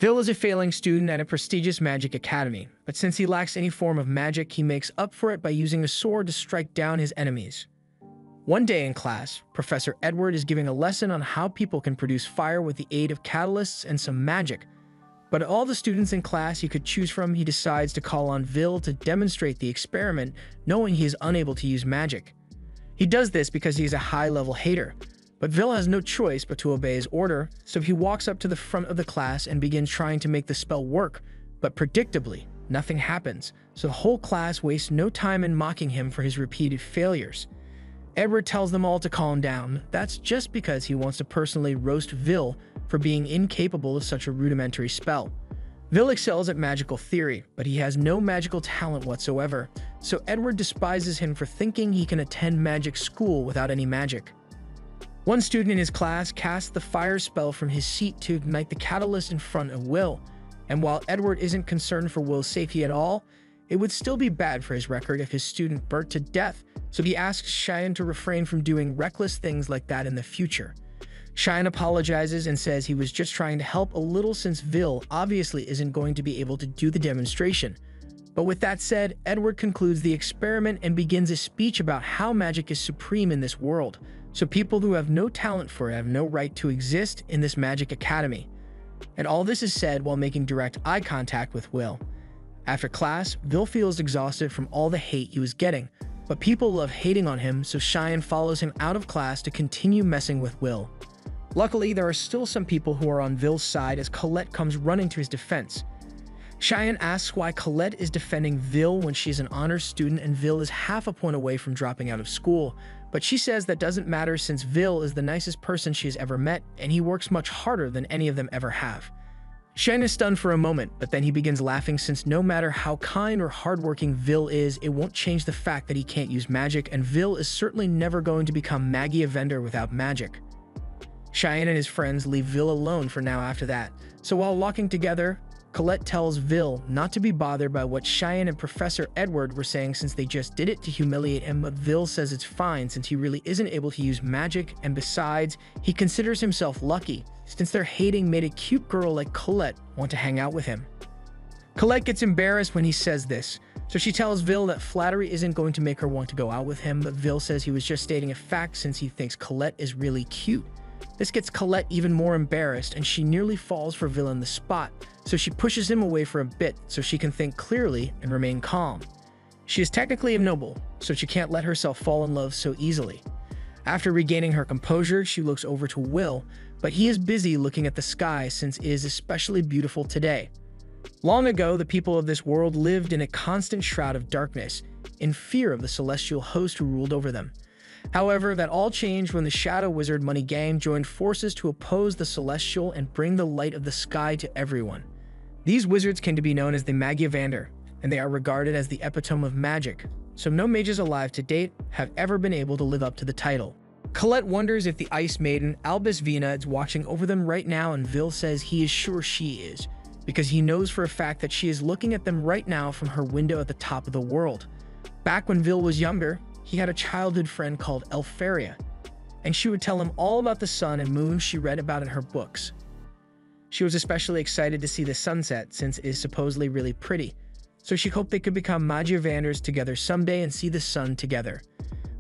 Vil is a failing student at a prestigious magic academy, but since he lacks any form of magic, he makes up for it by using a sword to strike down his enemies. One day in class, Professor Edward is giving a lesson on how people can produce fire with the aid of catalysts and some magic. But of all the students in class he could choose from, he decides to call on Vil to demonstrate the experiment, knowing he is unable to use magic. He does this because he is a high-level hater, but Vil has no choice but to obey his order, so he walks up to the front of the class and begins trying to make the spell work, but predictably, nothing happens, so the whole class wastes no time in mocking him for his repeated failures. Edward tells them all to calm down. That's just because he wants to personally roast Vil for being incapable of such a rudimentary spell. Vil excels at magical theory, but he has no magical talent whatsoever, so Edward despises him for thinking he can attend magic school without any magic. One student in his class casts the fire spell from his seat to ignite the catalyst in front of Will, and while Edward isn't concerned for Will's safety at all, it would still be bad for his record if his student burnt to death, so he asks Cheyenne to refrain from doing reckless things like that in the future. Cheyenne apologizes and says he was just trying to help a little since Vil obviously isn't going to be able to do the demonstration. But with that said, Edward concludes the experiment and begins a speech about how magic is supreme in this world, so people who have no talent for it have no right to exist in this magic academy. And all this is said while making direct eye contact with Will. After class, Vil feels exhausted from all the hate he was getting, but people love hating on him, so Cheyenne follows him out of class to continue messing with Will. Luckily, there are still some people who are on Vil's side as Colette comes running to his defense. Cheyenne asks why Colette is defending Vil when she's an honors student and Vil is half a point away from dropping out of school, but she says that doesn't matter since Vil is the nicest person she has ever met and he works much harder than any of them ever have. Cheyenne is stunned for a moment, but then he begins laughing since no matter how kind or hardworking Vil is, it won't change the fact that he can't use magic, and Vil is certainly never going to become Magia Vendor without magic. Cheyenne and his friends leave Vil alone for now after that, so while walking together, Colette tells Vil not to be bothered by what Cheyenne and Professor Edward were saying since they just did it to humiliate him, but Vil says it's fine since he really isn't able to use magic, and besides, he considers himself lucky since their hating made a cute girl like Colette want to hang out with him. Colette gets embarrassed when he says this, so she tells Vil that flattery isn't going to make her want to go out with him, but Vil says he was just stating a fact since he thinks Colette is really cute. This gets Colette even more embarrassed, and she nearly falls for Vil on the spot, so she pushes him away for a bit so she can think clearly and remain calm. She is technically a noble, so she can't let herself fall in love so easily. After regaining her composure, she looks over to Will, but he is busy looking at the sky since it is especially beautiful today. Long ago, the people of this world lived in a constant shroud of darkness, in fear of the celestial host who ruled over them. However, that all changed when the Shadow Wizard Money Gang joined forces to oppose the Celestial and bring the light of the sky to everyone. These wizards came to be known as the Magia Vendor, and they are regarded as the epitome of magic, so no mages alive to date have ever been able to live up to the title. Colette wonders if the Ice Maiden, Albus Vina, is watching over them right now, and Vil says he is sure she is, because he knows for a fact that she is looking at them right now from her window at the top of the world. Back when Vil was younger, he had a childhood friend called Elfaria, and she would tell him all about the sun and moon she read about in her books. She was especially excited to see the sunset since it is supposedly really pretty, so she hoped they could become Magia Vanders together someday and see the sun together.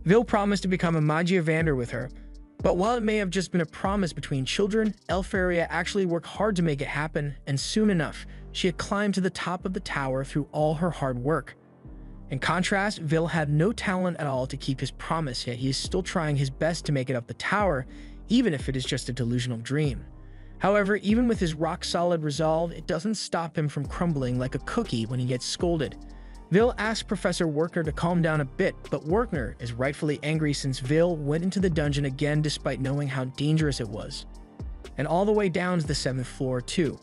Vil promised to become a Magia Vander with her, but while it may have just been a promise between children, Elfaria actually worked hard to make it happen, and soon enough, she had climbed to the top of the tower through all her hard work. In contrast, Vil had no talent at all to keep his promise, yet he is still trying his best to make it up the tower, even if it is just a delusional dream. However, even with his rock-solid resolve, it doesn't stop him from crumbling like a cookie when he gets scolded. Vil asks Professor Werkner to calm down a bit, but Werkner is rightfully angry since Vil went into the dungeon again despite knowing how dangerous it was. And all the way down to the 7th floor too.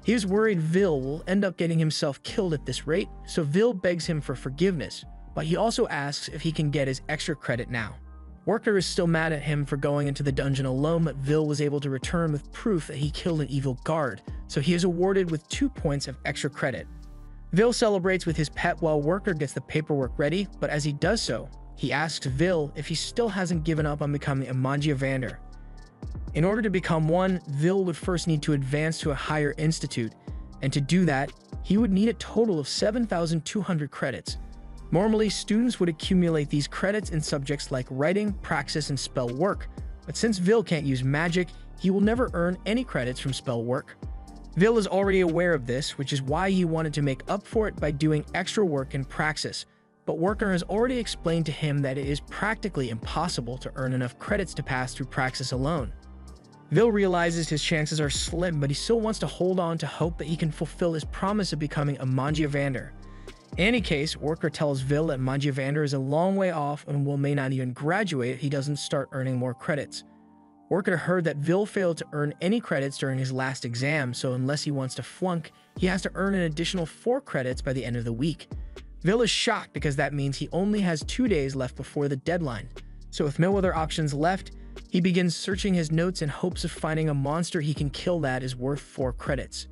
He is worried Vil will end up getting himself killed at this rate, so Vil begs him for forgiveness, but he also asks if he can get his extra credit now. Werkner is still mad at him for going into the dungeon alone, but Vil was able to return with proof that he killed an evil guard, so he is awarded with 2 points of extra credit. Vil celebrates with his pet while Werkner gets the paperwork ready, but as he does so, he asks Vil if he still hasn't given up on becoming a Magia Vander. In order to become one, Vil would first need to advance to a higher institute, and to do that, he would need a total of 7,200 credits. Normally, students would accumulate these credits in subjects like writing, praxis, and spell work, but since Vil can't use magic, he will never earn any credits from spell work. Vil is already aware of this, which is why he wanted to make up for it by doing extra work in praxis, but Worker has already explained to him that it is practically impossible to earn enough credits to pass through praxis alone. Vil realizes his chances are slim, but he still wants to hold on to hope that he can fulfill his promise of becoming a Mangiavander. In any case, Worker tells Vil that Mangiavander is a long way off and may not even graduate if he doesn't start earning more credits. Worker heard that Vil failed to earn any credits during his last exam, so unless he wants to flunk, he has to earn an additional 4 credits by the end of the week. Vil is shocked because that means he only has 2 days left before the deadline. So with no other options left, he begins searching his notes in hopes of finding a monster he can kill that is worth 4 credits.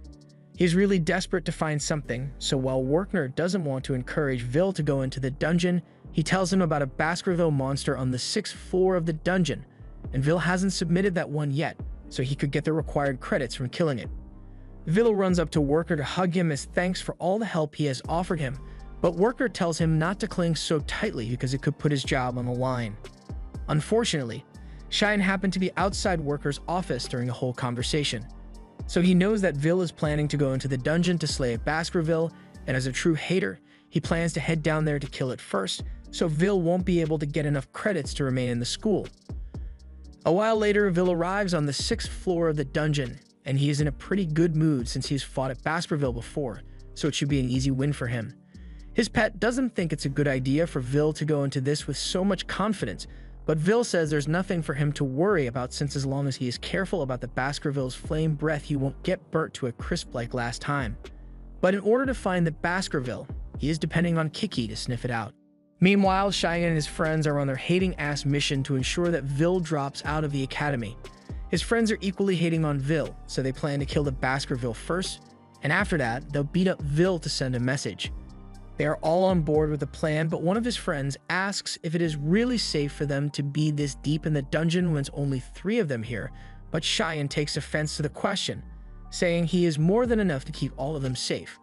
He's really desperate to find something, so while Workner doesn't want to encourage Vil to go into the dungeon, he tells him about a Baskerville monster on the 6th floor of the dungeon, and Vil hasn't submitted that one yet, so he could get the required credits from killing it. Vil runs up to Worker to hug him as thanks for all the help he has offered him, but Worker tells him not to cling so tightly because it could put his job on the line. Unfortunately, Cheyenne happened to be outside Worker's office during the whole conversation, so he knows that Vil is planning to go into the dungeon to slay a Baskerville, and as a true hater, he plans to head down there to kill it first, so Vil won't be able to get enough credits to remain in the school. A while later, Vil arrives on the 6th floor of the dungeon, and he is in a pretty good mood since he's fought at Baskerville before, so it should be an easy win for him. His pet doesn't think it's a good idea for Vil to go into this with so much confidence, but Vil says there's nothing for him to worry about since as long as he is careful about the Baskerville's flame breath, he won't get burnt to a crisp like last time. But in order to find the Baskerville, he is depending on Kiki to sniff it out. Meanwhile, Cheyenne and his friends are on their hating-ass mission to ensure that Vil drops out of the academy. His friends are equally hating on Vil, so they plan to kill the Baskerville first, and after that, they'll beat up Vil to send a message. They are all on board with the plan, but one of his friends asks if it is really safe for them to be this deep in the dungeon when it's only 3 of them here, but Cheyenne takes offense to the question, saying he is more than enough to keep all of them safe.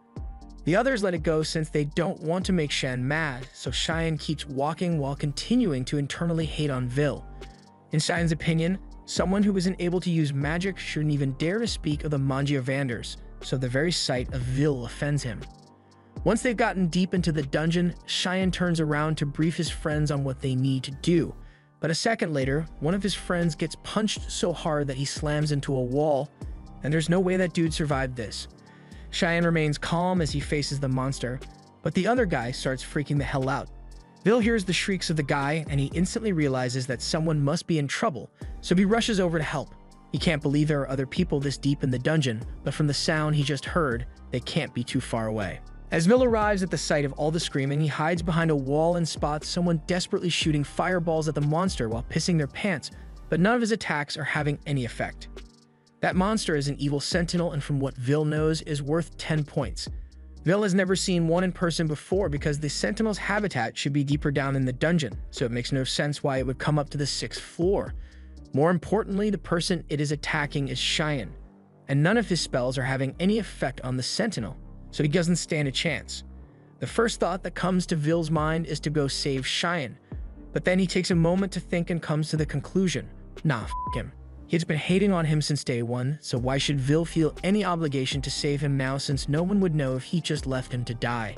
The others let it go since they don't want to make Shan mad, so Cheyenne keeps walking while continuing to internally hate on Vil. In Cheyenne's opinion, someone who isn't able to use magic shouldn't even dare to speak of the Mangiavanders, so the very sight of Vil offends him. Once they've gotten deep into the dungeon, Cheyenne turns around to brief his friends on what they need to do. But a second later, one of his friends gets punched so hard that he slams into a wall, and there's no way that dude survived this. Cheyenne remains calm as he faces the monster, but the other guy starts freaking the hell out. Vil hears the shrieks of the guy, and he instantly realizes that someone must be in trouble, so he rushes over to help. He can't believe there are other people this deep in the dungeon, but from the sound he just heard, they can't be too far away. As Vil arrives at the sight of all the screaming, he hides behind a wall and spots someone desperately shooting fireballs at the monster while pissing their pants, but none of his attacks are having any effect. That monster is an evil sentinel, and from what Vil knows, is worth 10 points. Vil has never seen one in person before because the sentinel's habitat should be deeper down in the dungeon, so it makes no sense why it would come up to the 6th floor. More importantly, the person it is attacking is Cheyenne, and none of his spells are having any effect on the sentinel, so he doesn't stand a chance. The first thought that comes to Vil's mind is to go save Cheyenne, but then he takes a moment to think and comes to the conclusion, nah, f*** him. He's been hating on him since day one, so why should Vil feel any obligation to save him now since no one would know if he just left him to die?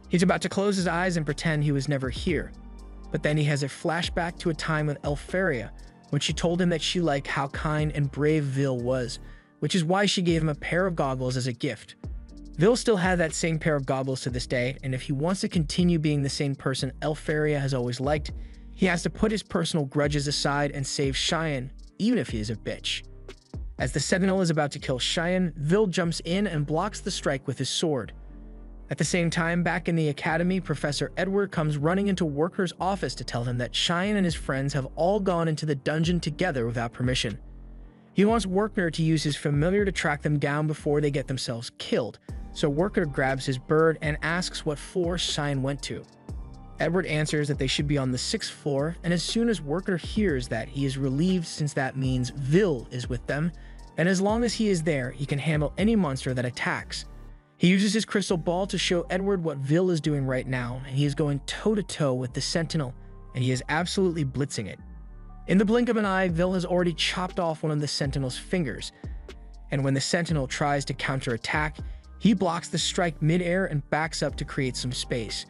He's about to close his eyes and pretend he was never here, but then he has a flashback to a time with Elfaria when she told him that she liked how kind and brave Vil was, which is why she gave him a pair of goggles as a gift. Vil still had that same pair of goggles to this day, and if he wants to continue being the same person Elfaria has always liked, he has to put his personal grudges aside and save Cheyenne, even if he is a bitch. As the sentinel is about to kill Cheyenne, Vil jumps in and blocks the strike with his sword. At the same time, back in the academy, Professor Edward comes running into Worker's office to tell him that Cheyenne and his friends have all gone into the dungeon together without permission. He wants Worker to use his familiar to track them down before they get themselves killed, so Worker grabs his bird and asks what floor Cheyenne went to. Edward answers that they should be on the 6th floor, and as soon as Worker hears that, he is relieved since that means Vil is with them, and as long as he is there, he can handle any monster that attacks. He uses his crystal ball to show Edward what Vil is doing right now, and he is going toe-to-toe with the Sentinel, and he is absolutely blitzing it. In the blink of an eye, Vil has already chopped off one of the Sentinel's fingers, and when the Sentinel tries to counterattack, he blocks the strike mid-air and backs up to create some space.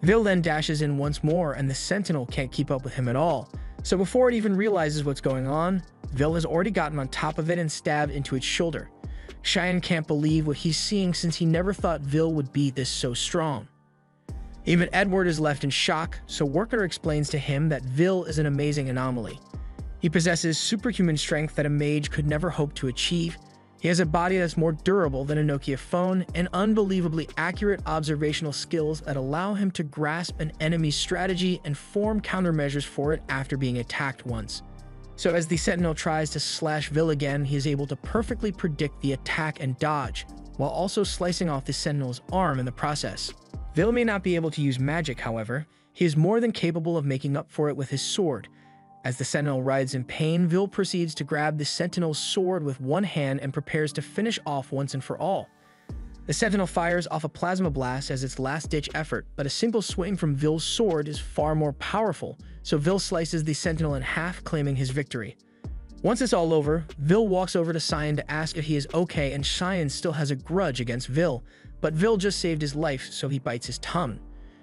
Vil then dashes in once more, and the Sentinel can't keep up with him at all. So before it even realizes what's going on, Vil has already gotten on top of it and stabbed into its shoulder. Cheyenne can't believe what he's seeing since he never thought Vil would be this so strong. Even Edward is left in shock, so Worker explains to him that Vil is an amazing anomaly. He possesses superhuman strength that a mage could never hope to achieve. He has a body that's more durable than a Nokia phone, and unbelievably accurate observational skills that allow him to grasp an enemy's strategy and form countermeasures for it after being attacked once. So as the Sentinel tries to slash Vil again, he is able to perfectly predict the attack and dodge, while also slicing off the Sentinel's arm in the process. Vil may not be able to use magic, however. He is more than capable of making up for it with his sword. As the Sentinel writhes in pain, Vil proceeds to grab the Sentinel's sword with one hand and prepares to finish off once and for all. The Sentinel fires off a plasma blast as its last-ditch effort, but a single swing from Vil's sword is far more powerful, so Vil slices the Sentinel in half, claiming his victory. Once it's all over, Vil walks over to Cheyenne to ask if he is okay, and Cheyenne still has a grudge against Vil, but Vil just saved his life, so he bites his tongue.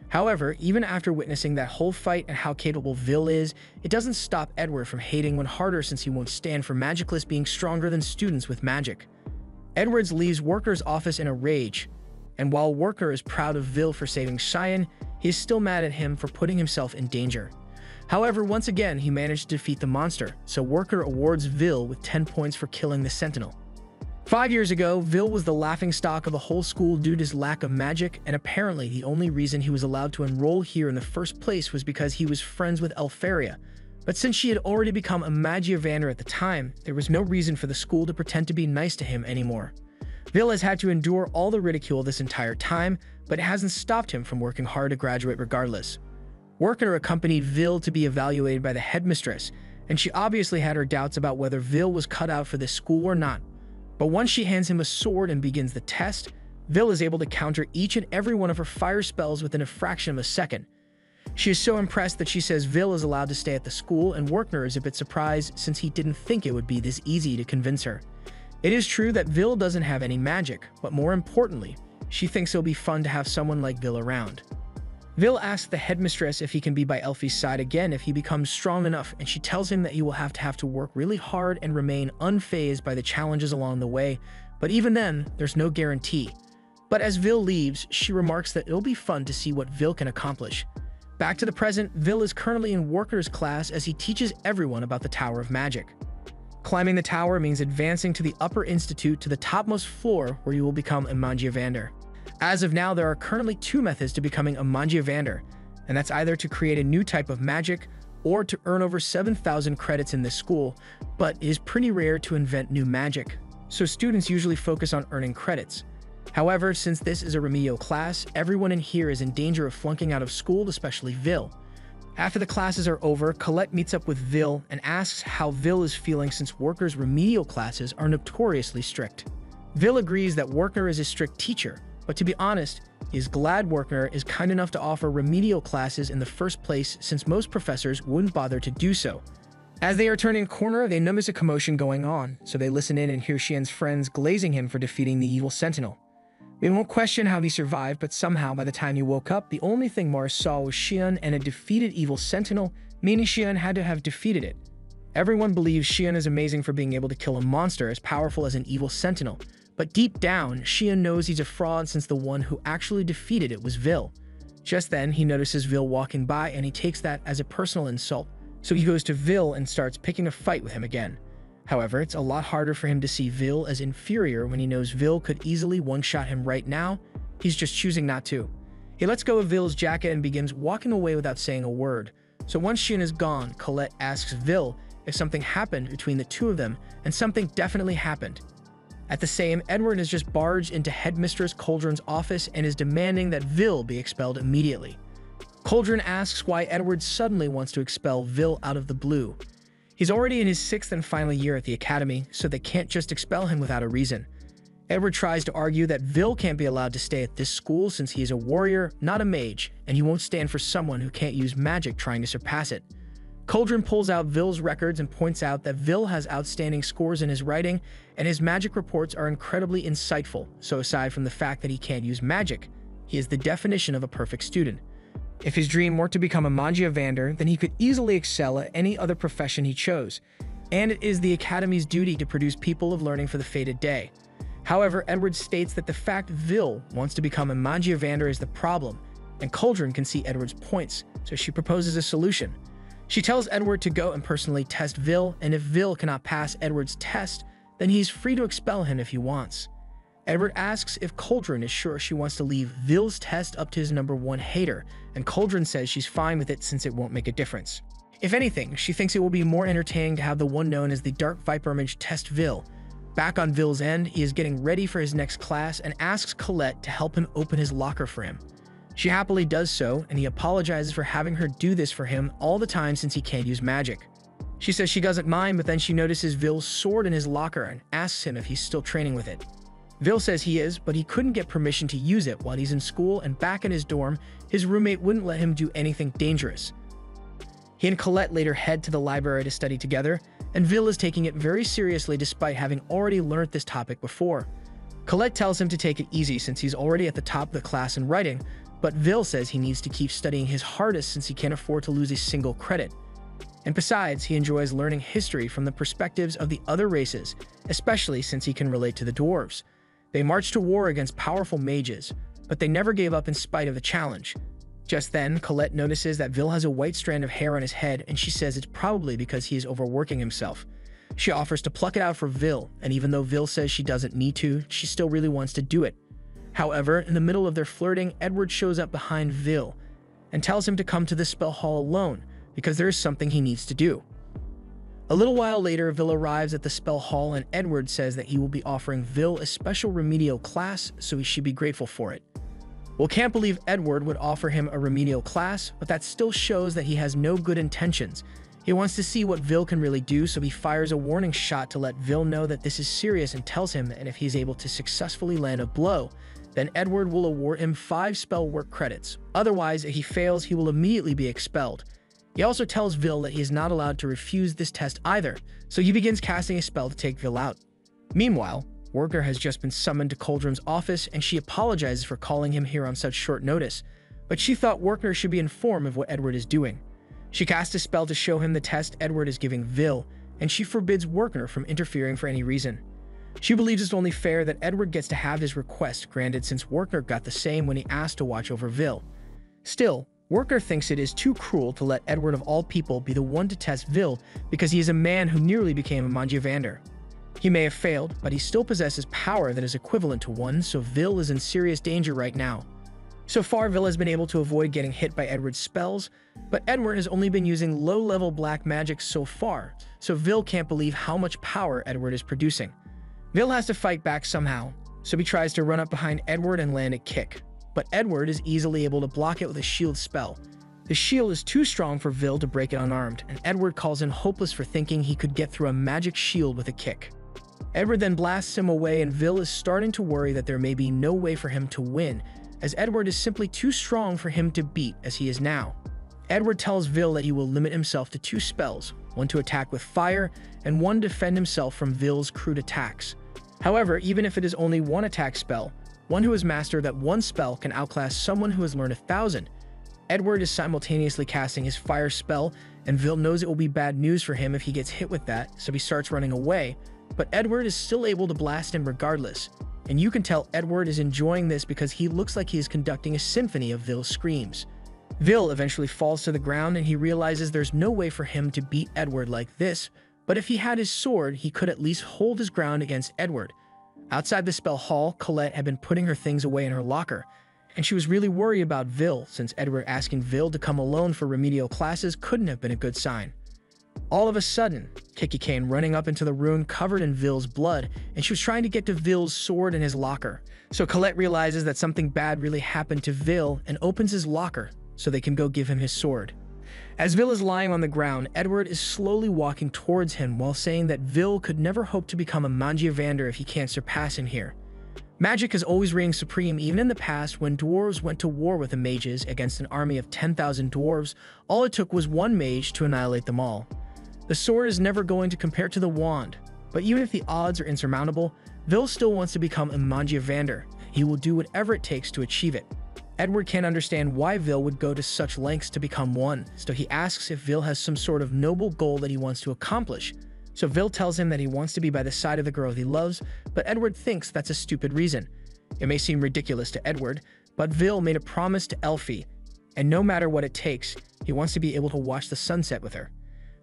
However, even after witnessing that whole fight and how capable Vil is, it doesn't stop Edward from hating one harder since he won't stand for Magicless being stronger than students with magic. Edwards leaves Worker's office in a rage, and while Worker is proud of Vil for saving Cheyenne, he is still mad at him for putting himself in danger. However, once again, he managed to defeat the monster, so Worker awards Vil with 10 points for killing the Sentinel. 5 years ago, Vil was the laughingstock of the whole school due to his lack of magic, and apparently the only reason he was allowed to enroll here in the first place was because he was friends with Elfaria. But since she had already become a Magiavander at the time, there was no reason for the school to pretend to be nice to him anymore. Vil has had to endure all the ridicule this entire time, but it hasn't stopped him from working hard to graduate regardless. Worker accompanied Vil to be evaluated by the headmistress, and she obviously had her doubts about whether Vil was cut out for this school or not. But once she hands him a sword and begins the test, Vil is able to counter each and every one of her fire spells within a fraction of a second. She is so impressed that she says Vil is allowed to stay at the school, and Workner is a bit surprised since he didn't think it would be this easy to convince her. It is true that Vil doesn't have any magic, but more importantly, she thinks it'll be fun to have someone like Vil around. Vil asks the headmistress if he can be by Elfie's side again if he becomes strong enough, and she tells him that he will have to work really hard and remain unfazed by the challenges along the way, but even then, there's no guarantee. But as Vil leaves, she remarks that it'll be fun to see what Vil can accomplish. Back to the present, Vil is currently in Worker's class as he teaches everyone about the Tower of Magic. Climbing the tower means advancing to the upper institute to the topmost floor where you will become a Magiavander. As of now, there are currently 2 methods to becoming a Magiavander, and that's either to create a new type of magic or to earn over 7,000 credits in this school, but it is pretty rare to invent new magic, so students usually focus on earning credits. However, since this is a remedial class, everyone in here is in danger of flunking out of school, especially Vil. After the classes are over, Colette meets up with Vil and asks how Vil is feeling since Worker's remedial classes are notoriously strict. Vil agrees that Worker is a strict teacher, but to be honest, he is glad Worker is kind enough to offer remedial classes in the first place since most professors wouldn't bother to do so. As they are turning a corner, they notice a commotion going on, so they listen in and hear Xian's friends glazing him for defeating the evil Sentinel. They won't question how he survived, but somehow by the time he woke up, the only thing Mars saw was Xian and a defeated evil Sentinel, meaning Xian had to have defeated it. Everyone believes Xian is amazing for being able to kill a monster as powerful as an evil Sentinel, but deep down, Xian knows he's a fraud since the one who actually defeated it was Vil. Just then, he notices Vil walking by and he takes that as a personal insult, so he goes to Vil and starts picking a fight with him again. However, it's a lot harder for him to see Vil as inferior when he knows Vil could easily one-shot him right now. He's just choosing not to. He lets go of Vil's jacket and begins walking away without saying a word. So once Xian is gone, Colette asks Vil if something happened between the two of them, and something definitely happened. At the same, Edward has just barged into Headmistress Cauldron's office and is demanding that Vil be expelled immediately. Cauldron asks why Edward suddenly wants to expel Vil out of the blue. He's already in his 6th and final year at the academy, so they can't just expel him without a reason. Edward tries to argue that Vil can't be allowed to stay at this school since he is a warrior, not a mage, and he won't stand for someone who can't use magic trying to surpass it. Cauldron pulls out Vil's records and points out that Vil has outstanding scores in his writing, and his magic reports are incredibly insightful, so aside from the fact that he can't use magic, he is the definition of a perfect student. If his dream were to become a Magiavander, then he could easily excel at any other profession he chose, and it is the Academy's duty to produce people of learning for the fated day. However, Edward states that the fact Vil wants to become a Magiavander is the problem, and Cauldron can see Edward's points, so she proposes a solution. She tells Edward to go and personally test Vil, and if Vil cannot pass Edward's test, then he's free to expel him if he wants. Edward asks if Cauldron is sure she wants to leave Vil's test up to his #1 hater, and Cauldron says she's fine with it since it won't make a difference. If anything, she thinks it will be more entertaining to have the one known as the Dark Viper Mage test Vil. Back on Vil's end, he is getting ready for his next class and asks Colette to help him open his locker for him. She happily does so, and he apologizes for having her do this for him all the time since he can't use magic. She says she doesn't mind, but then she notices Vil's sword in his locker and asks him if he's still training with it. Vil says he is, but he couldn't get permission to use it while he's in school, and back in his dorm, his roommate wouldn't let him do anything dangerous. He and Colette later head to the library to study together, and Vil is taking it very seriously despite having already learned this topic before. Colette tells him to take it easy since he's already at the top of the class in writing, but Vil says he needs to keep studying his hardest since he can't afford to lose a single credit. And besides, he enjoys learning history from the perspectives of the other races, especially since he can relate to the dwarves. They marched to war against powerful mages, but they never gave up in spite of the challenge. Just then, Colette notices that Vil has a white strand of hair on his head, and she says it's probably because he is overworking himself. She offers to pluck it out for Vil, and even though Vil says she doesn't need to, she still really wants to do it. However, in the middle of their flirting, Edward shows up behind Vil and tells him to come to the spell hall alone because there is something he needs to do. A little while later, Vil arrives at the spell hall and Edward says that he will be offering Vil a special remedial class, so he should be grateful for it. Will can't believe Edward would offer him a remedial class, but that still shows that he has no good intentions. He wants to see what Vil can really do, so he fires a warning shot to let Vil know that this is serious and tells him that if he's able to successfully land a blow, then Edward will award him 5 spell work credits. Otherwise, if he fails, he will immediately be expelled. He also tells Vil that he is not allowed to refuse this test either, so he begins casting a spell to take Vil out. Meanwhile, Worker has just been summoned to Cauldron's office, and she apologizes for calling him here on such short notice, but she thought Worker should be informed of what Edward is doing. She casts a spell to show him the test Edward is giving Vil, and she forbids Worker from interfering for any reason. She believes it's only fair that Edward gets to have his request granted since Worker got the same when he asked to watch over Vil. Still, Worker thinks it is too cruel to let Edward of all people be the one to test Vil because he is a man who nearly became a Magiavander. He may have failed, but he still possesses power that is equivalent to one, so Vil is in serious danger right now. So far, Vil has been able to avoid getting hit by Edward's spells, but Edward has only been using low-level black magic so far, so Vil can't believe how much power Edward is producing. Vil has to fight back somehow, so he tries to run up behind Edward and land a kick. But Edward is easily able to block it with a shield spell. The shield is too strong for Vil to break it unarmed, and Edward calls him hopeless for thinking he could get through a magic shield with a kick. Edward then blasts him away, and Vil is starting to worry that there may be no way for him to win, as Edward is simply too strong for him to beat as he is now. Edward tells Vil that he will limit himself to 2 spells, one to attack with fire, and one to defend himself from Vil's crude attacks. However, even if it is only 1 attack spell, one who has mastered that 1 spell can outclass someone who has learned 1,000. Edward is simultaneously casting his fire spell, and Vil knows it will be bad news for him if he gets hit with that, so he starts running away, but Edward is still able to blast him regardless. And you can tell Edward is enjoying this because he looks like he is conducting a symphony of Vil's screams. Vil eventually falls to the ground and he realizes there's no way for him to beat Edward like this, but if he had his sword, he could at least hold his ground against Edward. Outside the spell hall, Colette had been putting her things away in her locker, and she was really worried about Vil since Edward asking Vil to come alone for remedial classes couldn't have been a good sign. All of a sudden, Kiki came running up into the room covered in Vil's blood, and she was trying to get to Vil's sword in his locker. So Colette realizes that something bad really happened to Vil and opens his locker, so they can go give him his sword. As Vil is lying on the ground, Edward is slowly walking towards him while saying that Vil could never hope to become a Mangievander if he can't surpass him here. Magic has always reigned supreme even in the past when dwarves went to war with the mages against an army of 10,000 dwarves. All it took was one mage to annihilate them all. The sword is never going to compare to the wand, but even if the odds are insurmountable, Vil still wants to become a Mangievander. He will do whatever it takes to achieve it. Edward can't understand why Vil would go to such lengths to become one, so he asks if Vil has some sort of noble goal that he wants to accomplish. So Vil tells him that he wants to be by the side of the girl he loves, but Edward thinks that's a stupid reason. It may seem ridiculous to Edward, but Vil made a promise to Elfie, and no matter what it takes, he wants to be able to watch the sunset with her.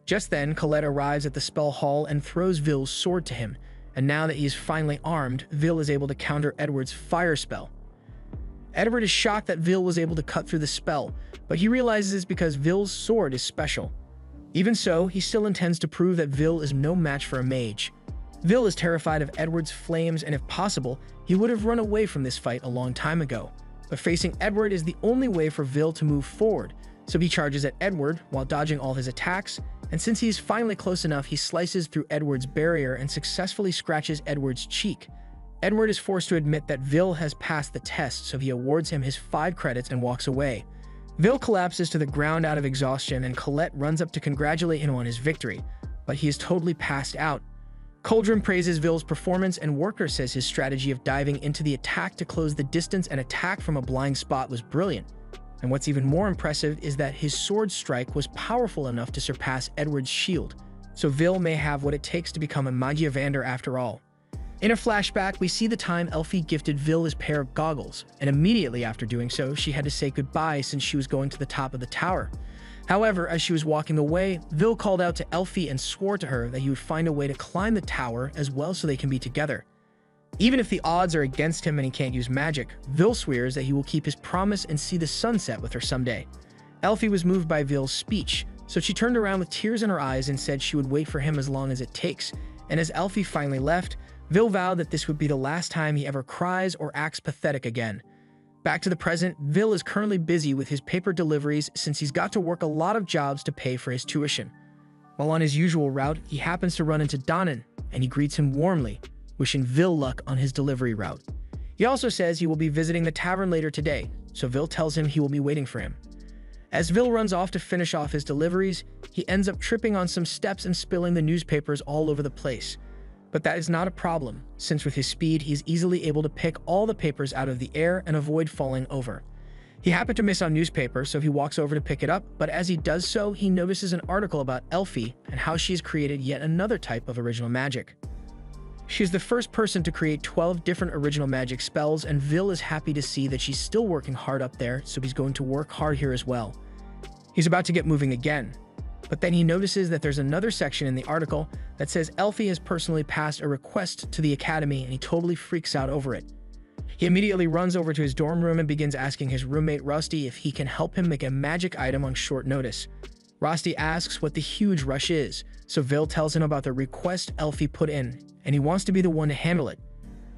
Just then, Colette arrives at the spell hall and throws Vil's sword to him, and now that he is finally armed, Vil is able to counter Edward's fire spell. Edward is shocked that Vil was able to cut through the spell, but he realizes it's because Vil's sword is special. Even so, he still intends to prove that Vil is no match for a mage. Vil is terrified of Edward's flames, and if possible, he would have run away from this fight a long time ago. But facing Edward is the only way for Vil to move forward, so he charges at Edward while dodging all his attacks, and since he is finally close enough, he slices through Edward's barrier and successfully scratches Edward's cheek. Edward is forced to admit that Vil has passed the test, so he awards him his 5 credits and walks away. Vil collapses to the ground out of exhaustion, and Colette runs up to congratulate him on his victory, but he is totally passed out. Cauldron praises Vil's performance, and Worker says his strategy of diving into the attack to close the distance and attack from a blind spot was brilliant. And what's even more impressive is that his sword strike was powerful enough to surpass Edward's shield, so Vil may have what it takes to become a Mangievander after all. In a flashback, we see the time Elfie gifted Vil his pair of goggles, and immediately after doing so, she had to say goodbye since she was going to the top of the tower. However, as she was walking away, Vil called out to Elfie and swore to her that he would find a way to climb the tower as well so they can be together. Even if the odds are against him and he can't use magic, Vil swears that he will keep his promise and see the sunset with her someday. Elfie was moved by Vil's speech, so she turned around with tears in her eyes and said she would wait for him as long as it takes, and as Elfie finally left, Vil vowed that this would be the last time he ever cries or acts pathetic again. Back to the present, Vil is currently busy with his paper deliveries since he's got to work a lot of jobs to pay for his tuition. While on his usual route, he happens to run into Danon, and he greets him warmly, wishing Vil luck on his delivery route. He also says he will be visiting the tavern later today, so Vil tells him he will be waiting for him. As Vil runs off to finish off his deliveries, he ends up tripping on some steps and spilling the newspapers all over the place. But that is not a problem, since with his speed, he is easily able to pick all the papers out of the air and avoid falling over. He happened to miss on newspaper, so he walks over to pick it up, but as he does so, he notices an article about Elfie and how she has created yet another type of original magic. She is the first person to create 12 different original magic spells, and Vil is happy to see that she's still working hard up there, so he's going to work hard here as well. He's about to get moving again, but then he notices that there's another section in the article that says Elfie has personally passed a request to the academy, and he totally freaks out over it. He immediately runs over to his dorm room and begins asking his roommate Rusty if he can help him make a magic item on short notice. Rusty asks what the huge rush is, so Vil tells him about the request Elfie put in, and he wants to be the one to handle it.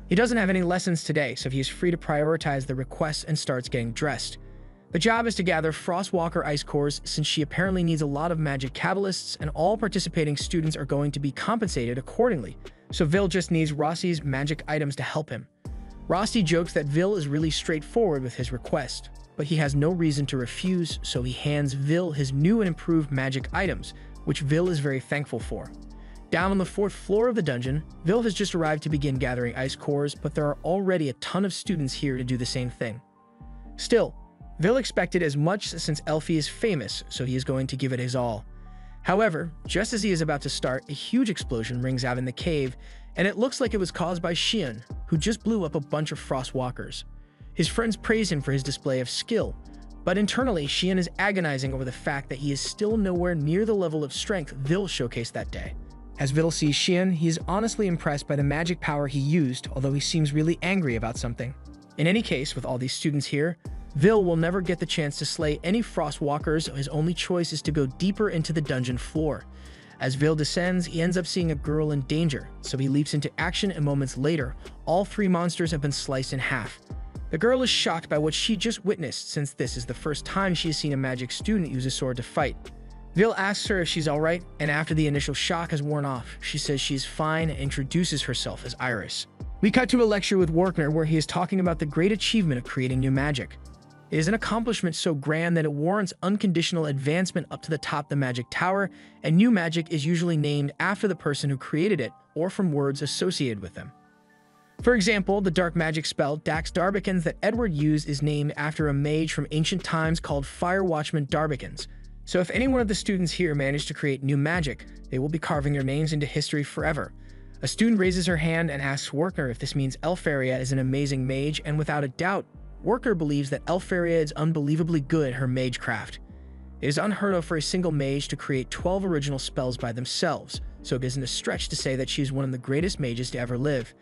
He doesn't have any lessons today, so he is free to prioritize the request and starts getting dressed. The job is to gather Frostwalker ice cores since she apparently needs a lot of magic catalysts, and all participating students are going to be compensated accordingly, so Vil just needs Rossi's magic items to help him. Rossi jokes that Vil is really straightforward with his request, but he has no reason to refuse, so he hands Vil his new and improved magic items, which Vil is very thankful for. Down on the 4th floor of the dungeon, Vil has just arrived to begin gathering ice cores, but there are already a ton of students here to do the same thing. Still, Vil expected as much since Elfie is famous, so he is going to give it his all. However, just as he is about to start, a huge explosion rings out in the cave, and it looks like it was caused by Xian, who just blew up a bunch of Frostwalkers. His friends praise him for his display of skill, but internally Xian is agonizing over the fact that he is still nowhere near the level of strength Vil showcased that day. As Vil sees Xian, he is honestly impressed by the magic power he used, although he seems really angry about something. In any case, with all these students here, Vil will never get the chance to slay any Frostwalkers, so his only choice is to go deeper into the dungeon floor. As Vil descends, he ends up seeing a girl in danger, so he leaps into action, and moments later, all 3 monsters have been sliced in half. The girl is shocked by what she just witnessed, since this is the first time she has seen a magic student use a sword to fight. Vil asks her if she's alright, and after the initial shock has worn off, she says she's fine and introduces herself as Iris. We cut to a lecture with Werkner where he is talking about the great achievement of creating new magic. It is an accomplishment so grand that it warrants unconditional advancement up to the top of the magic tower, and new magic is usually named after the person who created it or from words associated with them. For example, the dark magic spell Dax Darbicans that Edward used is named after a mage from ancient times called Fire Watchman Darbicans. So if any one of the students here manage to create new magic, they will be carving their names into history forever. A student raises her hand and asks Werkner if this means Elfaria is an amazing mage, and without a doubt, Werkner believes that Elfaria is unbelievably good at her magecraft. It is unheard of for a single mage to create 12 original spells by themselves, so it isn't a stretch to say that she is one of the greatest mages to ever live.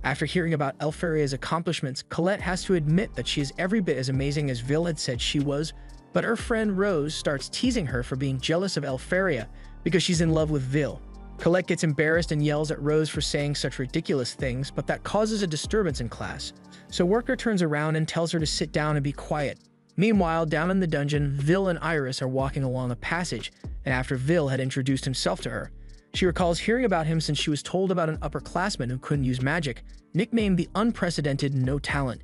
After hearing about Elfaria's accomplishments, Colette has to admit that she is every bit as amazing as Vil had said she was, but her friend Rose starts teasing her for being jealous of Elfaria because she's in love with Vil. Colette gets embarrassed and yells at Rose for saying such ridiculous things, but that causes a disturbance in class. So Werkner turns around and tells her to sit down and be quiet. Meanwhile, down in the dungeon, Vil and Iris are walking along a passage, and after Vil had introduced himself to her, she recalls hearing about him since she was told about an upperclassman who couldn't use magic, nicknamed the Unprecedented No Talent.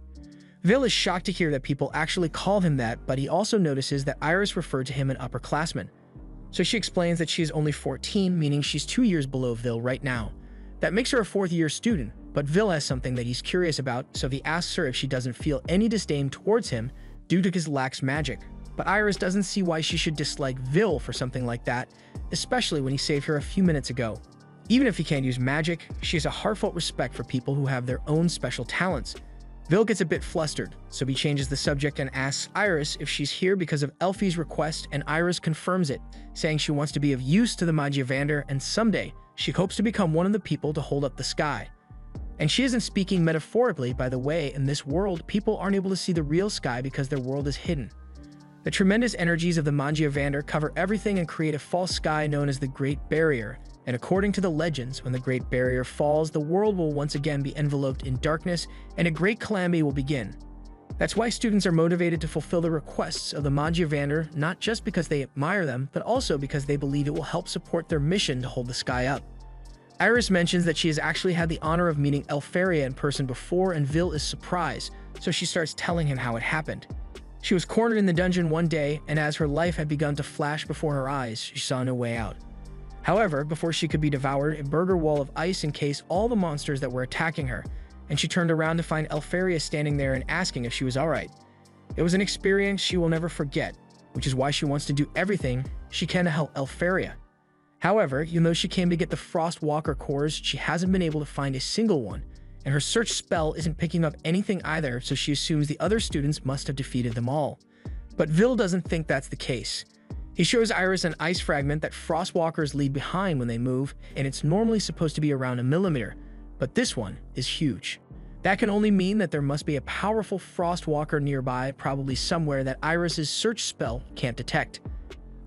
Vil is shocked to hear that people actually call him that, but he also notices that Iris referred to him an upperclassman. So she explains that she is only 14, meaning she's 2 years below Vil right now. That makes her a fourth-year student, but Vil has something that he's curious about, so he asks her if she doesn't feel any disdain towards him due to his lax magic. But Iris doesn't see why she should dislike Vil for something like that, especially when he saved her a few minutes ago. Even if he can't use magic, she has a heartfelt respect for people who have their own special talents. Vil gets a bit flustered, so he changes the subject and asks Iris if she's here because of Elfie's request, and Iris confirms it, saying she wants to be of use to the Magiavander and someday she hopes to become one of the people to hold up the sky. And she isn't speaking metaphorically, by the way. In this world, people aren't able to see the real sky because their world is hidden. The tremendous energies of the Magiavander cover everything and create a false sky known as the Great Barrier, and according to the legends, when the Great Barrier falls, the world will once again be enveloped in darkness and a great calamity will begin. That's why students are motivated to fulfill the requests of the Magiavander, not just because they admire them, but also because they believe it will help support their mission to hold the sky up. Iris mentions that she has actually had the honor of meeting Elfaria in person before, and Vil is surprised, so she starts telling him how it happened. She was cornered in the dungeon one day, and as her life had begun to flash before her eyes, she saw no way out. However, before she could be devoured, a burger wall of ice encased all the monsters that were attacking her, and she turned around to find Elfaria standing there and asking if she was alright. It was an experience she will never forget, which is why she wants to do everything she can to help Elfaria. However, even though she came to get the Frostwalker cores, she hasn't been able to find a single one, and her search spell isn't picking up anything either, so she assumes the other students must have defeated them all. But Vil doesn't think that's the case. He shows Iris an ice fragment that Frostwalkers leave behind when they move, and it's normally supposed to be around 1 millimeter, but this one is huge. That can only mean that there must be a powerful Frostwalker nearby, probably somewhere that Iris's search spell can't detect.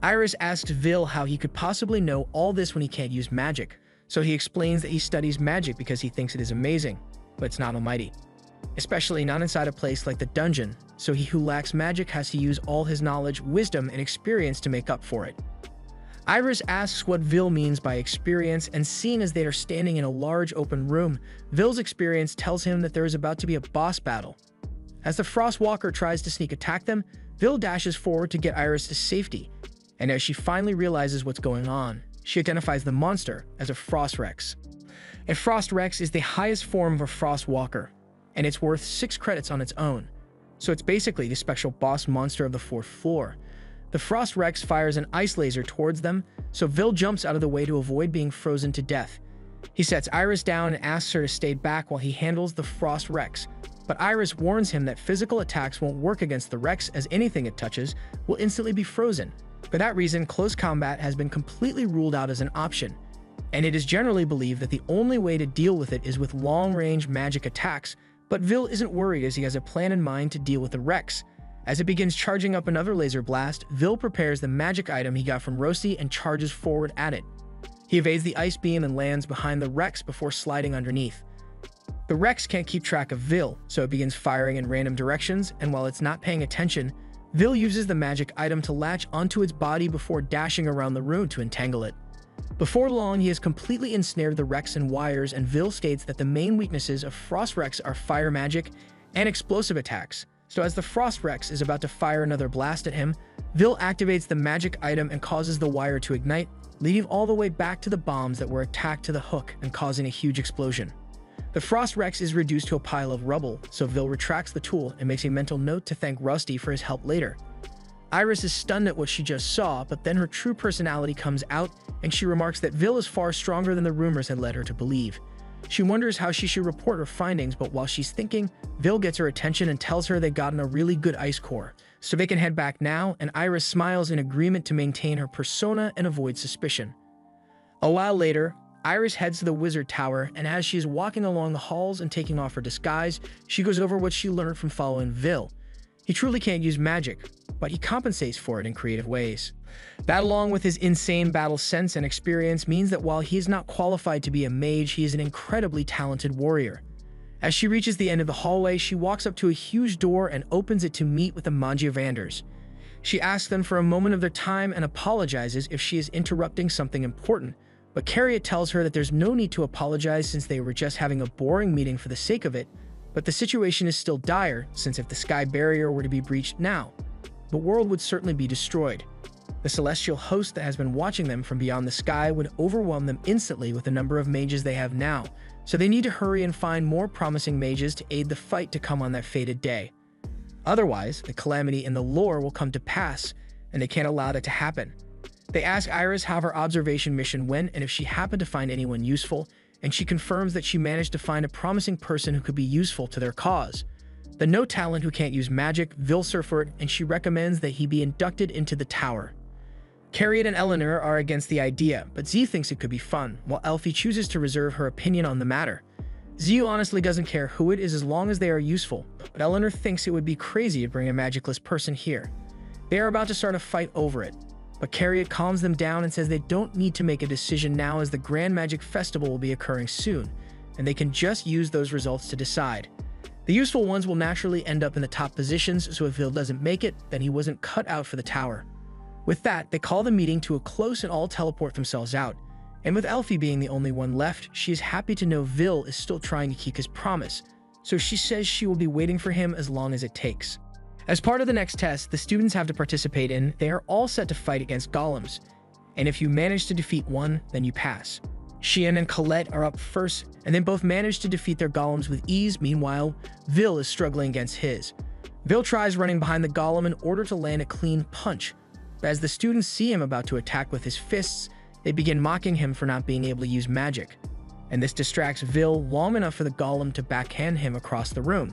Iris asks Vil how he could possibly know all this when he can't use magic, so he explains that he studies magic because he thinks it is amazing, but it's not almighty. Especially not inside a place like the dungeon, so he who lacks magic has to use all his knowledge, wisdom, and experience to make up for it. Iris asks what Vil means by experience, and seeing as they are standing in a large open room, Vil's experience tells him that there is about to be a boss battle. As the Frostwalker tries to sneak attack them, Vil dashes forward to get Iris to safety, and as she finally realizes what's going on, she identifies the monster as a Frostrex. A Frostrex is the highest form of a Frostwalker, and it's worth 6 credits on its own, so it's basically the special boss monster of the 4th floor. The Frostrex fires an ice laser towards them, so Vil jumps out of the way to avoid being frozen to death. He sets Iris down and asks her to stay back while he handles the Frostrex, but Iris warns him that physical attacks won't work against the Rex, as anything it touches will instantly be frozen. For that reason, close combat has been completely ruled out as an option, and it is generally believed that the only way to deal with it is with long-range magic attacks, but Vil isn't worried as he has a plan in mind to deal with the Rex. As it begins charging up another laser blast, Vil prepares the magic item he got from Rosti and charges forward at it. He evades the ice beam and lands behind the Rex before sliding underneath. The Rex can't keep track of Vil, so it begins firing in random directions, and while it's not paying attention, Vil uses the magic item to latch onto its body before dashing around the room to entangle it. Before long, he has completely ensnared the Rex in wires, and Vil states that the main weaknesses of Frost Rex are fire magic and explosive attacks. So as the Frost Rex is about to fire another blast at him, Vil activates the magic item and causes the wire to ignite, leading all the way back to the bombs that were attacked to the hook and causing a huge explosion. The Frost Rex is reduced to a pile of rubble, so Vil retracts the tool and makes a mental note to thank Rusty for his help later. Iris is stunned at what she just saw, but then her true personality comes out, and she remarks that Vil is far stronger than the rumors had led her to believe. She wonders how she should report her findings, but while she's thinking, Vil gets her attention and tells her they've gotten a really good ice core, so they can head back now, and Iris smiles in agreement to maintain her persona and avoid suspicion. A while later, Iris heads to the Wizard Tower, and as she is walking along the halls and taking off her disguise, she goes over what she learned from following Vil. He truly can't use magic, but he compensates for it in creative ways. That, along with his insane battle sense and experience, means that while he is not qualified to be a mage, he is an incredibly talented warrior. As she reaches the end of the hallway, she walks up to a huge door and opens it to meet with the Magiavanders. She asks them for a moment of their time and apologizes if she is interrupting something important, but Cariat tells her that there's no need to apologize since they were just having a boring meeting for the sake of it, but the situation is still dire since if the sky barrier were to be breached now, the world would certainly be destroyed. The celestial host that has been watching them from beyond the sky would overwhelm them instantly with the number of mages they have now, so they need to hurry and find more promising mages to aid the fight to come on that fated day. Otherwise, the calamity in the lore will come to pass, and they can't allow that to happen. They ask Iris how her observation mission went and if she happened to find anyone useful, and she confirms that she managed to find a promising person who could be useful to their cause. The no talent who can't use magic, Vil Surfort, and she recommends that he be inducted into the tower. Cariat and Eleanor are against the idea, but Z thinks it could be fun, while Elfie chooses to reserve her opinion on the matter. Z honestly doesn't care who it is as long as they are useful, but Eleanor thinks it would be crazy to bring a magicless person here. They are about to start a fight over it, but Cariat calms them down and says they don't need to make a decision now as the Grand Magic Festival will be occurring soon, and they can just use those results to decide. The useful ones will naturally end up in the top positions, so if Vil doesn't make it, then he wasn't cut out for the tower. With that, they call the meeting to a close and all teleport themselves out. And with Elfie being the only one left, she is happy to know Vil is still trying to keep his promise, so she says she will be waiting for him as long as it takes. As part of the next test the students have to participate in, they are all set to fight against golems, and if you manage to defeat one, then you pass. Shion and Colette are up first, and they both manage to defeat their golems with ease. Meanwhile, Vil is struggling against his. Vil tries running behind the golem in order to land a clean punch, but as the students see him about to attack with his fists, they begin mocking him for not being able to use magic, and this distracts Vil long enough for the golem to backhand him across the room.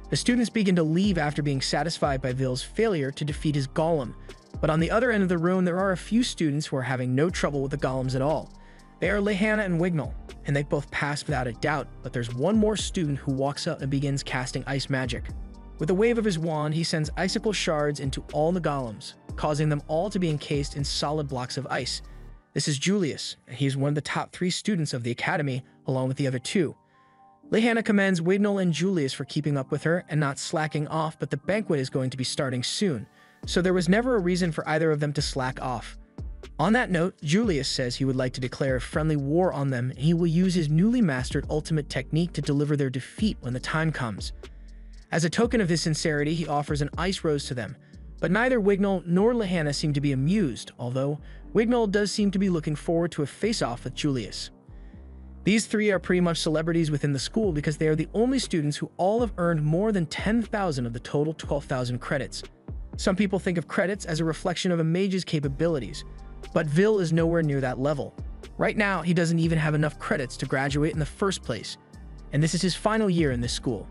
The students begin to leave after being satisfied by Vil's failure to defeat his golem, but on the other end of the room there are a few students who are having no trouble with the golems at all. They are Lehana and Wignall, and they both pass without a doubt, but there's one more student who walks up and begins casting ice magic. With a wave of his wand, he sends icicle shards into all the golems, causing them all to be encased in solid blocks of ice. This is Julius, and he is one of the top 3 students of the academy, along with the other 2. Lehana commends Wignall and Julius for keeping up with her and not slacking off, but the banquet is going to be starting soon, so there was never a reason for either of them to slack off. On that note, Julius says he would like to declare a friendly war on them, and he will use his newly mastered ultimate technique to deliver their defeat when the time comes. As a token of his sincerity, he offers an ice rose to them, but neither Wignall nor Lehana seem to be amused, although Wignall does seem to be looking forward to a face-off with Julius. These 3 are pretty much celebrities within the school because they are the only students who all have earned more than 10,000 of the total 12,000 credits. Some people think of credits as a reflection of a mage's capabilities, but Vil is nowhere near that level. Right now, he doesn't even have enough credits to graduate in the first place, and this is his final year in this school.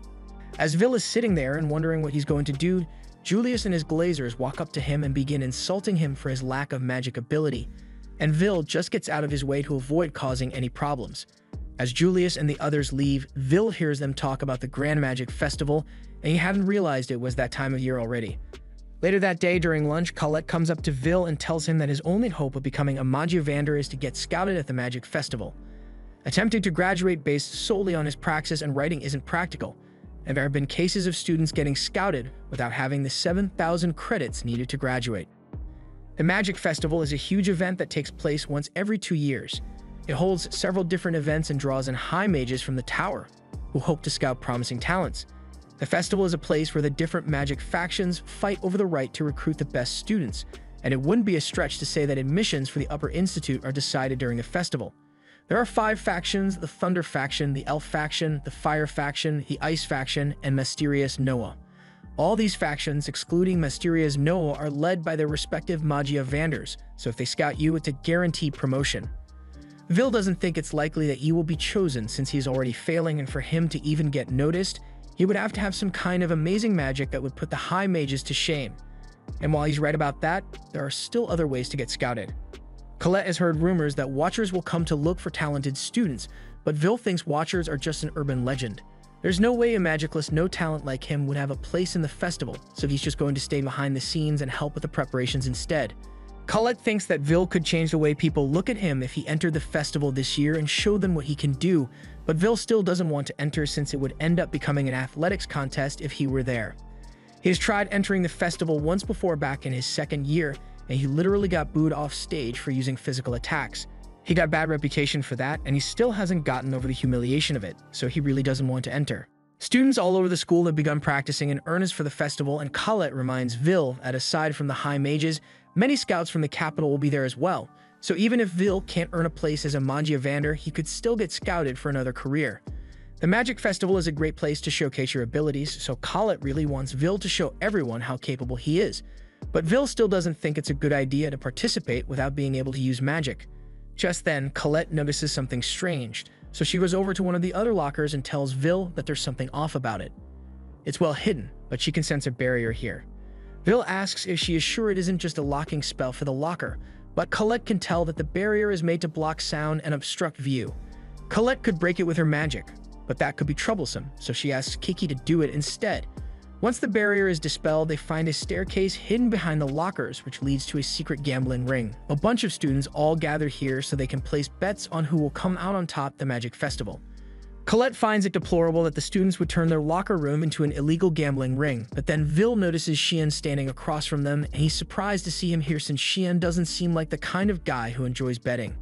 As Vil is sitting there and wondering what he's going to do, Julius and his Glazers walk up to him and begin insulting him for his lack of magic ability, and Vil just gets out of his way to avoid causing any problems. As Julius and the others leave, Vil hears them talk about the Grand Magic Festival, and he hadn't realized it was that time of year already. Later that day during lunch, Colette comes up to Vil and tells him that his only hope of becoming a Magiavander is to get scouted at the Magic Festival. Attempting to graduate based solely on his praxis and writing isn't practical, and there have been cases of students getting scouted without having the 7,000 credits needed to graduate. The Magic Festival is a huge event that takes place once every 2 years. It holds several different events and draws in high mages from the Tower, who hope to scout promising talents. The festival is a place where the different magic factions fight over the right to recruit the best students, and it wouldn't be a stretch to say that admissions for the Upper Institute are decided during the festival. There are 5 factions: the Thunder faction, the Elf faction, the Fire faction, the Ice faction, and Mysterious Noah. All these factions, excluding Mysterious Noah, are led by their respective Magia Vanders, so if they scout you, it's a guaranteed promotion. Vil doesn't think it's likely that you will be chosen since he's already failing, and for him to even get noticed, he would have to have some kind of amazing magic that would put the high mages to shame. And while he's right about that, there are still other ways to get scouted. Colette has heard rumors that Watchers will come to look for talented students, but Vil thinks Watchers are just an urban legend. There's no way a Magicless no talent like him would have a place in the festival, so he's just going to stay behind the scenes and help with the preparations instead. Colette thinks that Vil could change the way people look at him if he entered the festival this year and showed them what he can do, but Vil still doesn't want to enter since it would end up becoming an athletics contest if he were there. He has tried entering the festival once before back in his 2nd year, and he literally got booed off stage for using physical attacks. He got bad reputation for that, and he still hasn't gotten over the humiliation of it, so he really doesn't want to enter. Students all over the school have begun practicing in earnest for the festival, and Colette reminds Vil that aside from the High Mages, many scouts from the capital will be there as well, so even if Vil can't earn a place as a Magia Vander, he could still get scouted for another career. The Magic Festival is a great place to showcase your abilities, so Colette really wants Vil to show everyone how capable he is. But Vil still doesn't think it's a good idea to participate without being able to use magic. Just then, Colette notices something strange, so she goes over to one of the other lockers and tells Vil that there's something off about it. It's well hidden, but she can sense a barrier here. Vil asks if she is sure it isn't just a locking spell for the locker, but Colette can tell that the barrier is made to block sound and obstruct view. Colette could break it with her magic, but that could be troublesome, so she asks Kiki to do it instead. Once the barrier is dispelled, they find a staircase hidden behind the lockers, which leads to a secret gambling ring. A bunch of students all gather here so they can place bets on who will come out on top the Magic Festival. Colette finds it deplorable that the students would turn their locker room into an illegal gambling ring, but then Vil notices Xian standing across from them, and he's surprised to see him here since Xian doesn't seem like the kind of guy who enjoys betting.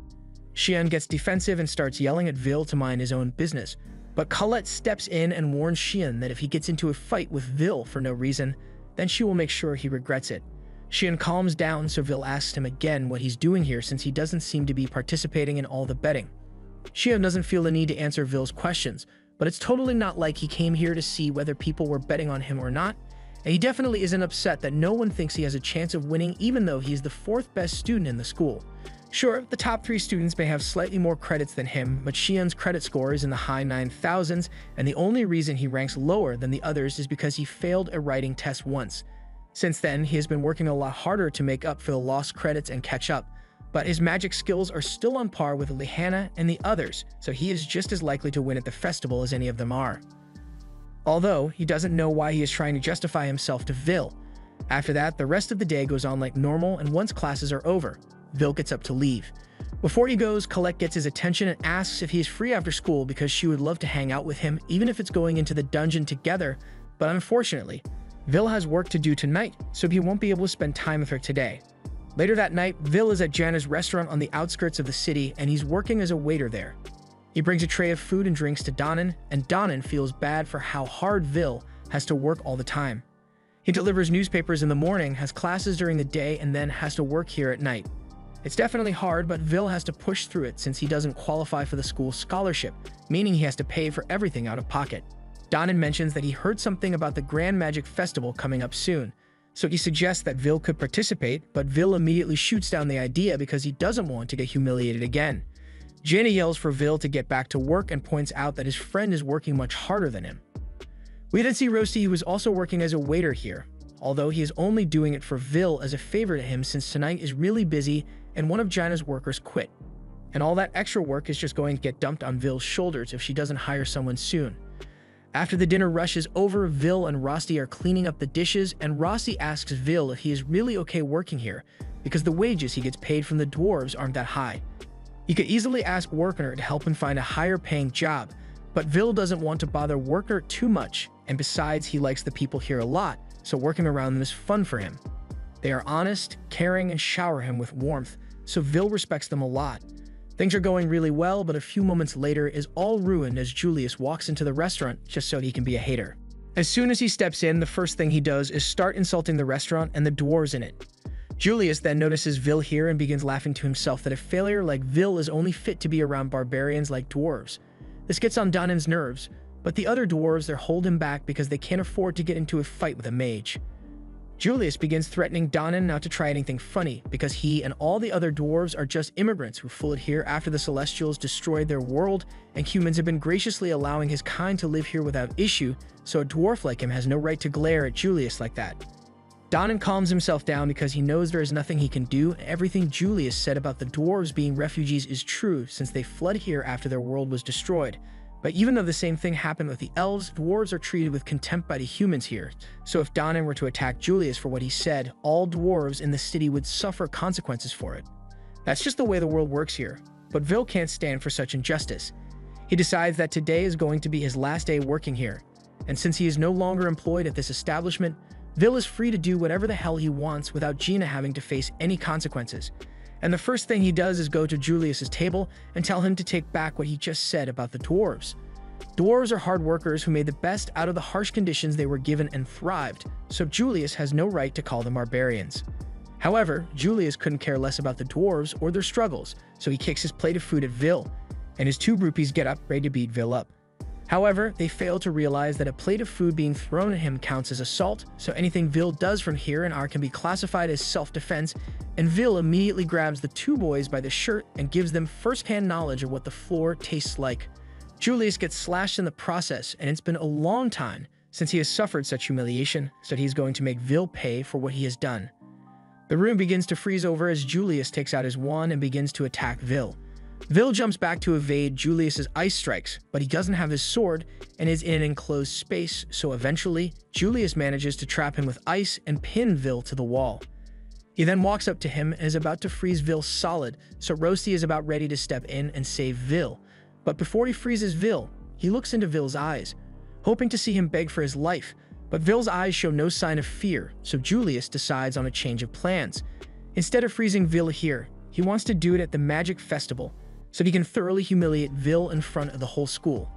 Xian gets defensive and starts yelling at Vil to mind his own business, but Colette steps in and warns Xian that if he gets into a fight with Vil for no reason, then she will make sure he regrets it. Xian calms down, so Vil asks him again what he's doing here since he doesn't seem to be participating in all the betting. Xian doesn't feel the need to answer Vil's questions, but it's totally not like he came here to see whether people were betting on him or not, and he definitely isn't upset that no one thinks he has a chance of winning even though he's the 4th best student in the school. Sure, the top 3 students may have slightly more credits than him, but Xian's credit score is in the high 9,000s, and the only reason he ranks lower than the others is because he failed a writing test once. Since then, he has been working a lot harder to make up for the lost credits and catch up, but his magic skills are still on par with Lehana and the others, so he is just as likely to win at the festival as any of them are. Although, he doesn't know why he is trying to justify himself to Vil. After that, the rest of the day goes on like normal, and once classes are over, Vil gets up to leave. Before he goes, Colette gets his attention and asks if he is free after school because she would love to hang out with him, even if it's going into the dungeon together, but unfortunately, Vil has work to do tonight, so he won't be able to spend time with her today. Later that night, Vil is at Jana's restaurant on the outskirts of the city, and he's working as a waiter there. He brings a tray of food and drinks to Danan, and Danan feels bad for how hard Vil has to work all the time. He delivers newspapers in the morning, has classes during the day, and then has to work here at night. It's definitely hard, but Vil has to push through it since he doesn't qualify for the school's scholarship, meaning he has to pay for everything out of pocket. Danan mentions that he heard something about the Grand Magic Festival coming up soon, so he suggests that Vil could participate, but Vil immediately shoots down the idea because he doesn't want to get humiliated again. Jana yells for Vil to get back to work and points out that his friend is working much harder than him. We then see Rosti, who is also working as a waiter here, although he is only doing it for Vil as a favor to him since tonight is really busy and one of Jana's workers quit. And all that extra work is just going to get dumped on Vil's shoulders if she doesn't hire someone soon. After the dinner rush is over, Vil and Rosti are cleaning up the dishes, and Rosti asks Vil if he is really okay working here, because the wages he gets paid from the dwarves aren't that high. He could easily ask Workner to help him find a higher paying job, but Vil doesn't want to bother Workner too much, and besides, he likes the people here a lot, so working around them is fun for him. They are honest, caring, and shower him with warmth, so Vil respects them a lot. Things are going really well, but a few moments later is all ruined as Julius walks into the restaurant just so he can be a hater. As soon as he steps in, the first thing he does is start insulting the restaurant and the dwarves in it. Julius then notices Vil here and begins laughing to himself that a failure like Vil is only fit to be around barbarians like dwarves. This gets on Donan's nerves, but the other dwarves there hold him back because they can't afford to get into a fight with a mage. Julius begins threatening Donan not to try anything funny because he and all the other dwarves are just immigrants who fled here after the Celestials destroyed their world, and humans have been graciously allowing his kind to live here without issue, so a dwarf like him has no right to glare at Julius like that. Donan calms himself down because he knows there is nothing he can do, and everything Julius said about the dwarves being refugees is true since they fled here after their world was destroyed. But even though the same thing happened with the elves, dwarves are treated with contempt by the humans here. So if Donan were to attack Julius for what he said, all dwarves in the city would suffer consequences for it. That's just the way the world works here. But Vil can't stand for such injustice. He decides that today is going to be his last day working here. And since he is no longer employed at this establishment, Vil is free to do whatever the hell he wants without Gina having to face any consequences. And the first thing he does is go to Julius's table and tell him to take back what he just said about the dwarves. Dwarves are hard workers who made the best out of the harsh conditions they were given and thrived, so Julius has no right to call them barbarians. However, Julius couldn't care less about the dwarves or their struggles, so he kicks his plate of food at Vil, and his two groupies get up ready to beat Vil up. However, they fail to realize that a plate of food being thrown at him counts as assault, so anything Vil does from here on out can be classified as self-defense, and Vil immediately grabs the two boys by the shirt and gives them first-hand knowledge of what the floor tastes like. Julius gets slashed in the process, and it's been a long time since he has suffered such humiliation, so he's going to make Vil pay for what he has done. The room begins to freeze over as Julius takes out his wand and begins to attack Vil. Vil jumps back to evade Julius's ice strikes, but he doesn't have his sword and is in an enclosed space, so eventually, Julius manages to trap him with ice and pin Vil to the wall. He then walks up to him and is about to freeze Vil solid, so Rosti is about ready to step in and save Vil. But before he freezes Vil, he looks into Vil's eyes, hoping to see him beg for his life, but Vil's eyes show no sign of fear, so Julius decides on a change of plans. Instead of freezing Vil here, he wants to do it at the Magic Festival, so he can thoroughly humiliate Vil in front of the whole school.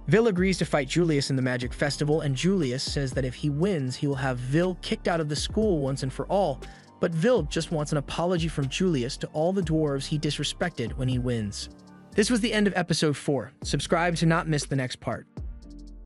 Vil agrees to fight Julius in the Magic Festival, and Julius says that if he wins, he will have Vil kicked out of the school once and for all, but Vil just wants an apology from Julius to all the dwarves he disrespected when he wins. This was the end of episode 4. Subscribe to not miss the next part.